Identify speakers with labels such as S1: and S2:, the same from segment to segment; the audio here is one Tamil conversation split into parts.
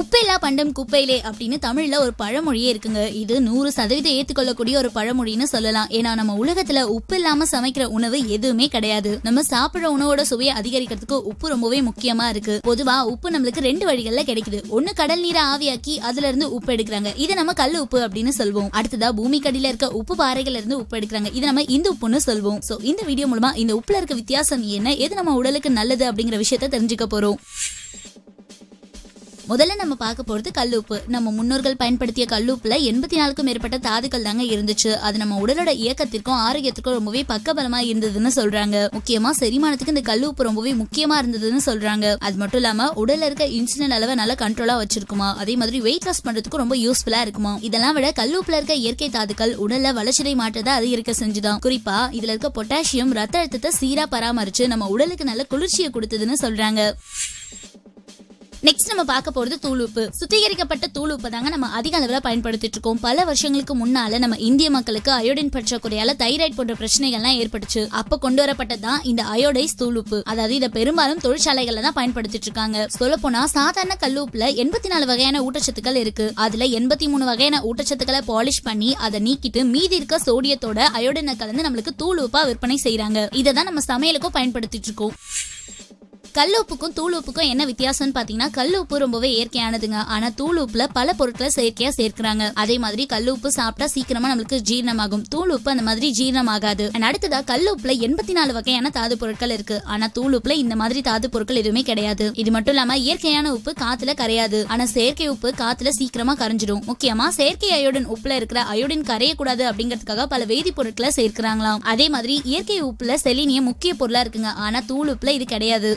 S1: உப்பெல்லா பண்டம் குப்பையிலே அப்படின்னு தமிழ்ல ஒரு பழமொழியே இருக்குங்க. இது 100% ஏத்துக்கொள்ளக்கூடிய ஒரு பழமொழின்னு சொல்லலாம். ஏன்னா நம்ம உலகத்துல உப்பு இல்லாம சமைக்கிற உணவு எதுவுமே கிடையாது. நம்ம சாப்பிடுற உணவோட சுவையை அதிகரிக்கிறதுக்கு உப்பு ரொம்பவே முக்கியமா இருக்கு. பொதுவா உப்பு நம்மளுக்கு 2 வழிகள்ல கிடைக்குது. ஒண்ணு கடல் நீரை ஆவியாக்கி அதுல இருந்து உப்பு எடுக்கிறாங்க, இதை நம்ம கல் உப்பு அப்படின்னு சொல்வோம். அடுத்ததா பூமிக்கடியில இருக்க உப்பு பாறைகள்ல இருந்து உப்பு எடுக்கிறாங்க, இதை நம்ம இந்து உப்புன்னு சொல்வோம். சோ இந்த வீடியோ மூலமா இந்த உப்புல இருக்க வித்தியாசம் என்ன, எது நம்ம உடலுக்கு நல்லது அப்படிங்கிற விஷயத்த தெரிஞ்சுக்க போறோம். முதல்ல நம்ம பார்க்க போறது கல்லுப்பு. நம்ம முன்னோர்கள் பயன்படுத்திய கல்லுப்புல 84க்கும் மேற்பட்ட தாதுக்கள் தாங்க இருந்துச்சு. அது நம்ம உடலோட இயக்கத்திற்கும் ஆரோக்கியத்திற்கும் ரொம்பவே பக்கபலமா இருந்ததுன்னு சொல்றாங்க. முக்கியமா செரிமானத்துக்கு இந்த கல்லுப்பு ரொம்பவே முக்கியமா இருந்ததுன்னு சொல்றாங்க. அது மட்டும் இல்லாம உடல்ல இருக்க இன்சுலின் அளவை நல்லா கண்ட்ரோலா வச்சிருக்குமா, அதே மாதிரி வெயிட் லாஸ் பண்றதுக்கு ரொம்ப யூஸ்ஃபுல்லா இருக்குமா. இதெல்லாம் விட கல்லுப்புல இருக்க இயற்கை தாதுக்கள் உடல்ல வளர்ச்சிதை மாற்றத்தை அதிகரிக்க செஞ்சுதான். குறிப்பா இதுல இருக்க பொட்டாசியம் ரத்த அழுத்தத்தை சீரா பராமரிச்சு நம்ம உடலுக்கு நல்ல குளிர்ச்சியை கொடுத்ததுன்னு சொல்றாங்க. நெக்ஸ்ட் நம்ம பார்க்க போறது தூள் உப்பு. சுத்திகரிக்கப்பட்ட தூள் உப்பு தாங்க நம்ம அதிக அளவுல பயன்படுத்திட்டு இருக்கோம். பல வருஷங்களுக்கு முன்னால நம்ம இந்திய மக்களுக்கு அயோடின் பற்றாக்குறையால தைராய்டு போன்ற பிரச்சனைகள்லாம் ஏற்பட்டுச்சு. அப்ப கொண்டு வரப்பட்டதான் இந்த அயோடைஸ் தூள் உப்பு. அதாவது இதை பெரும்பாலும் தொழிற்சாலைகள்ல தான் பயன்படுத்திட்டு இருக்காங்க. சொல்ல போனா சாதாரண கல்லுப்புல 84 வகையான ஊட்டச்சத்துக்கள் இருக்கு. அதுல 83 வகையான ஊட்டச்சத்துக்களை பாலிஷ் பண்ணி அதை நீக்கிட்டு மீதி இருக்க சோடியத்தோட அயோடினை கலந்து நம்மளுக்கு தூள் உப்பா விற்பனை செய்யறாங்க. இதை தான் நம்ம சமையலுக்கும் பயன்படுத்திட்டு இருக்கோம். கல்லுப்புக்கும் தூள் உப்புக்கும் என்ன வித்தியாசம்னு பாத்தீங்கன்னா, கல்லுப்பு ரொம்பவே இயற்கையானதுங்க. ஆனா தூள் உப்புல பல பொருட்களை செயற்கையா சேர்க்கிறாங்க. அதே மாதிரி கல்லுப்பு சாப்பிட்டா சீக்கிரமா நம்மளுக்கு ஜீரணமாகும், தூள் உப்பு அந்த மாதிரி ஜீரணமாகாது. அடுத்ததா கல்லுப்புல 84 வகையான தாது பொருட்கள் இருக்கு. ஆனா தூள் உப்புல இந்த மாதிரி தாது பொருட்கள் எதுவுமே கிடையாது. இது மட்டும் இல்லாம இயற்கையான உப்பு காத்துல கரையாது. ஆனா செயற்கை உப்பு காத்துல சீக்கிரமா கரைஞ்சிடும். முக்கியமா செயற்கை அயோடின் உப்புல இருக்கிற அயோடின் கரையக்கூடாது அப்படிங்கிறதுக்காக பல வேதி பொருட்களை சேர்க்கிறாங்களாம். அதே மாதிரி இயற்கை உப்புல செலினியம் முக்கிய பொருளா இருக்குங்க. ஆனா தூள் உப்புல இது கிடையாது.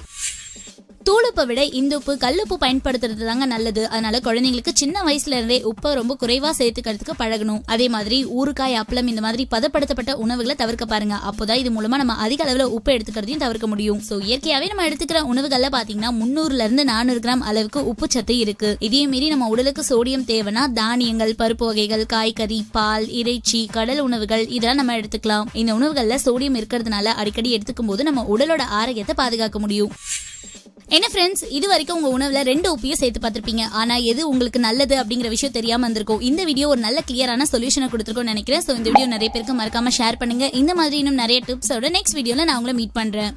S1: தூளுப்பை விட இந்த உப்பு கல்லுப்பு பயன்படுத்துறது தாங்க நல்லது. அதனால குழந்தைங்களுக்கு சின்ன வயசுல இருந்தே உப்பை ரொம்ப குறைவா சேர்த்துக்கிறதுக்கு பழகணும். அதே மாதிரி ஊறுகாய், அப்பளம் இந்த மாதிரி பதப்படுத்தப்பட்ட உணவுகளை தவிர்க்க பாருங்க. அப்போதான் இது மூலமா நம்ம அதிக அளவுல உப்பு எடுத்துக்கிறதையும் தவிர்க்க முடியும். சோ இயற்கையாவே நம்ம எடுத்துக்கிற உணவுகள்ல பாத்தீங்கன்னா 300 இருந்து 400 கிராம் அளவுக்கு உப்பு சத்து இருக்கு. இதையும் மீறி நம்ம உடலுக்கு சோடியம் தேவைன்னா தானியங்கள், பருப்பு வகைகள், காய்கறி, பால், இறைச்சி, கடல் உணவுகள் இதெல்லாம் நம்ம எடுத்துக்கலாம். இந்த உணவுகள்ல சோடியம் இருக்கிறதுனால அடிக்கடி எடுத்துக்கும் போது நம்ம உடலோட ஆரோக்கியத்தை பாதுகாக்க முடியும். என்ன ஃப்ரெண்ட்ஸ், இது வரைக்கும் உங்க உணவுல 2 உப்பையும் சேர்த்து பார்த்திருப்பீங்க. ஆனா எது உங்களுக்கு நல்லது அப்படிங்கிற விஷயம் தெரியாம இருந்திருக்கும். இந்த வீடியோ ஒரு நல்ல கிளியரான சொல்யூஷனை கொடுத்துருக்கோம்னு நினைக்கிறேன். சோ இந்த வீடியோ நிறைய பேருக்கு மறக்காம ஷேர் பண்ணுங்க. இந்த மாதிரி இன்னும் நிறைய டிப்ஸோட நெக்ஸ்ட் வீடியோல நான் உங்களை மீட் பண்றேன்.